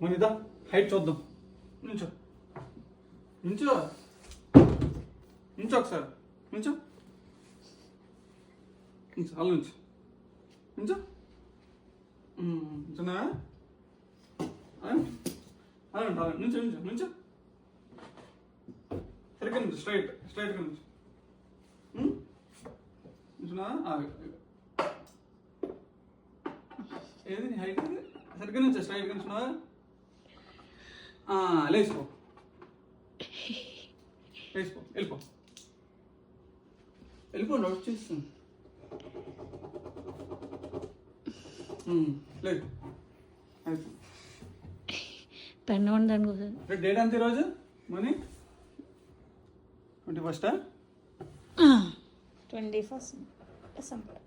Manidha height చూద్దాం. నుంచో నుంచో నుంచో ఒకసారి నుంచో నుంచో అలా నుంచో నుంచో నుంచున్నా అలా నుంచో నుంచో నుంచో సరిగ్గా నుంచో స్ట్రైట్గా నుంచో నుంచున్నా. ఏది నీ హైట్ సరిగ్గా నుంచో స్ట్రైట్గా నుంచున్నా. లేచిపో లేచిపో వెళ్ళిపో వెళ్ళిపో నోట్ చేస్తాను. లేదు అయిపో. పెన్ను ఉండడానికి కోసం డేట్ అంత ఈరోజు మనీ 21st 21st December.